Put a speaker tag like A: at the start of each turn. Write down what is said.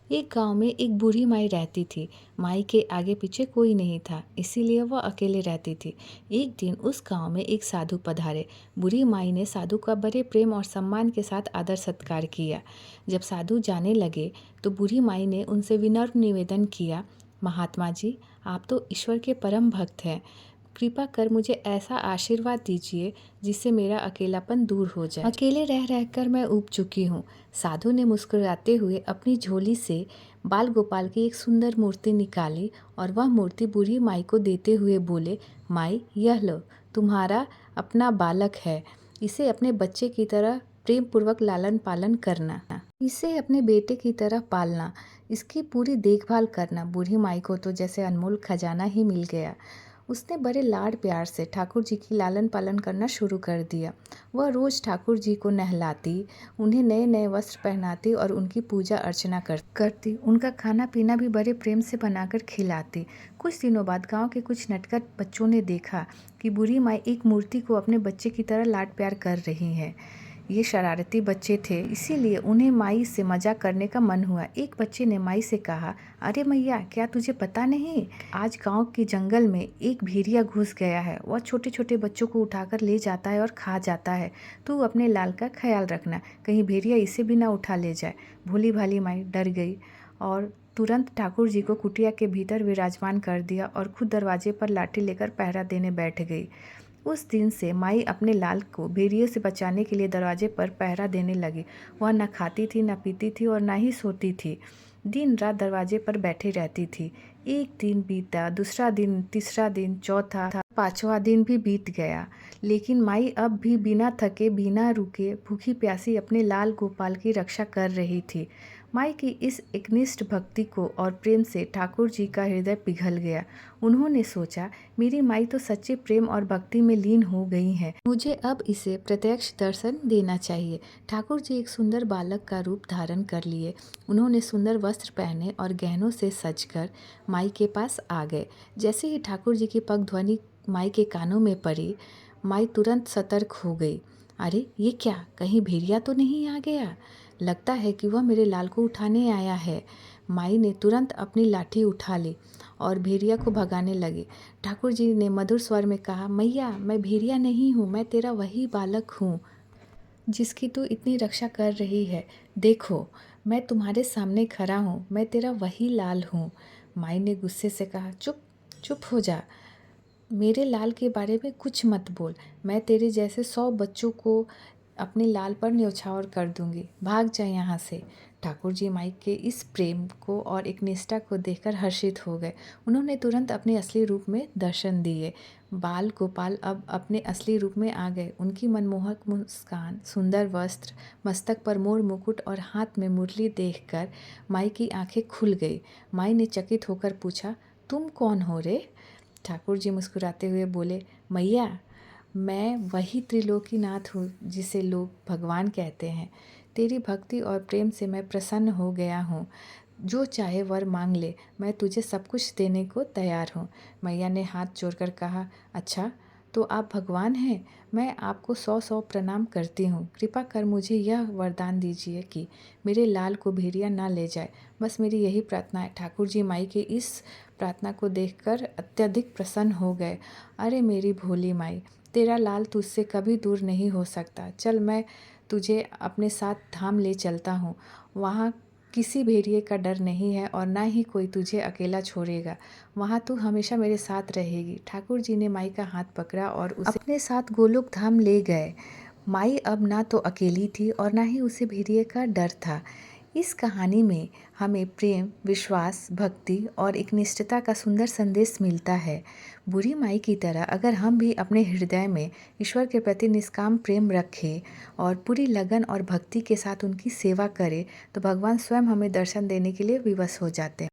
A: एक गांव में एक बूढ़ी माई रहती थी। माई के आगे पीछे कोई नहीं था, इसीलिए वह अकेले रहती थी। एक दिन उस गांव में एक साधु पधारे। बूढ़ी माई ने साधु का बड़े प्रेम और सम्मान के साथ आदर सत्कार किया। जब साधु जाने लगे तो बूढ़ी माई ने उनसे विनम्र निवेदन किया, महात्मा जी, आप तो ईश्वर के परम भक्त हैं। कृपा कर मुझे ऐसा आशीर्वाद दीजिए जिससे मेरा अकेलापन दूर हो जाए। अकेले रह रहकर मैं ऊब चुकी हूँ। साधु ने मुस्कुराते हुए अपनी झोली से बाल गोपाल की एक सुंदर मूर्ति निकाली और वह मूर्ति बूढ़ी माई को देते हुए बोले, माई, यह लो, तुम्हारा अपना बालक है। इसे अपने बच्चे की तरह प्रेम पूर्वक लालन पालन करना, इसे अपने बेटे की तरह पालना, इसकी पूरी देखभाल करना। बूढ़ी माई को तो जैसे अनमोल खजाना ही मिल गया। उसने बड़े लाड प्यार से ठाकुर जी की लालन पालन करना शुरू कर दिया। वह रोज़ ठाकुर जी को नहलाती, उन्हें नए नए वस्त्र पहनाती और उनकी पूजा अर्चना करती। उनका खाना पीना भी बड़े प्रेम से बनाकर खिलाती। कुछ दिनों बाद गांव के कुछ नटखट बच्चों ने देखा कि बूढ़ी माई एक मूर्ति को अपने बच्चे की तरह लाड प्यार कर रही है। ये शरारती बच्चे थे, इसीलिए उन्हें माई से मजाक करने का मन हुआ। एक बच्चे ने माई से कहा, अरे मैया, क्या तुझे पता नहीं, आज गांव के जंगल में एक भेड़िया घुस गया है। वह छोटे छोटे बच्चों को उठाकर ले जाता है और खा जाता है। तू अपने लाल का ख्याल रखना, कहीं भेड़िया इसे भी ना उठा ले जाए। भोली भाली माई डर गई और तुरंत ठाकुर जी को कुटिया के भीतर विराजमान कर दिया और खुद दरवाजे पर लाठी लेकर पहरा देने बैठ गई। उस दिन से माई अपने लाल को भेड़िए से बचाने के लिए दरवाजे पर पहरा देने लगी। वह न खाती थी, न पीती थी और न ही सोती थी। दिन रात दरवाजे पर बैठी रहती थी। एक दिन बीता, दूसरा दिन, तीसरा दिन, चौथा, पांचवा दिन भी बीत गया, लेकिन माई अब भी बिना थके, बिना रुके, भूखी प्यासी अपने लाल गोपाल की रक्षा कर रही थी। माई की इस एकनिष्ठ भक्ति को और प्रेम से ठाकुर जी का हृदय पिघल गया। उन्होंने सोचा, मेरी माई तो सच्चे प्रेम और भक्ति में लीन हो गई है, मुझे अब इसे प्रत्यक्ष दर्शन देना चाहिए। ठाकुर जी एक सुंदर बालक का रूप धारण कर लिए। उन्होंने सुंदर वस्त्र पहने और गहनों से सजकर माई के पास आ गए। जैसे ही ठाकुर जी की पग ध्वनि माई के कानों में पड़ी, माई तुरंत सतर्क हो गई। अरे ये क्या, कहीं भेड़िया तो नहीं आ गया? लगता है कि वह मेरे लाल को उठाने आया है। माई ने तुरंत अपनी लाठी उठा ली और भेड़िया को भगाने लगी। ठाकुर जी ने मधुर स्वर में कहा, मैया, मैं भेड़िया नहीं हूँ, मैं तेरा वही बालक हूँ जिसकी तू इतनी रक्षा कर रही है। देखो, मैं तुम्हारे सामने खड़ा हूँ, मैं तेरा वही लाल हूँ। माई ने गुस्से से कहा, चुप चुप हो जा, मेरे लाल के बारे में कुछ मत बोल। मैं तेरे जैसे 100 बच्चों को अपने लाल पर न्यौछावर कर दूंगी, भाग जा यहाँ से। ठाकुर जी माई के इस प्रेम को और एक निष्ठा को देखकर हर्षित हो गए। उन्होंने तुरंत अपने असली रूप में दर्शन दिए। बाल गोपाल अब अपने असली रूप में आ गए। उनकी मनमोहक मुस्कान, सुंदर वस्त्र, मस्तक पर मोर मुकुट और हाथ में मुरली देखकर माई की आंखें खुल गई। माई ने चकित होकर पूछा, तुम कौन हो रे? ठाकुर जी मुस्कुराते हुए बोले, मैया, मैं वही त्रिलोकीनाथ हूँ जिसे लोग भगवान कहते हैं। तेरी भक्ति और प्रेम से मैं प्रसन्न हो गया हूँ। जो चाहे वर मांग ले, मैं तुझे सब कुछ देने को तैयार हूँ। मैया ने हाथ जोड़कर कहा, अच्छा, तो आप भगवान हैं? मैं आपको 100 प्रणाम करती हूँ। कृपा कर मुझे यह वरदान दीजिए कि मेरे लाल को भेड़िया ना ले जाए। बस मेरी यही प्रार्थना है। ठाकुर जी माई के इस प्रार्थना को देखकर अत्यधिक प्रसन्न हो गए। अरे मेरी भोली माई, तेरा लाल तुझसे कभी दूर नहीं हो सकता। चल, मैं तुझे अपने साथ धाम ले चलता हूँ। वहाँ किसी भेड़िए का डर नहीं है और ना ही कोई तुझे अकेला छोड़ेगा। वहाँ तू हमेशा मेरे साथ रहेगी। ठाकुर जी ने माई का हाथ पकड़ा और उसे अपने साथ गोलोक धाम ले गए। माई अब ना तो अकेली थी और ना ही उसे भेड़िए का डर था। इस कहानी में हमें प्रेम, विश्वास, भक्ति और एक निष्ठता का सुंदर संदेश मिलता है। बुरी माई की तरह अगर हम भी अपने हृदय में ईश्वर के प्रति निष्काम प्रेम रखें और पूरी लगन और भक्ति के साथ उनकी सेवा करें, तो भगवान स्वयं हमें दर्शन देने के लिए विवश हो जाते हैं।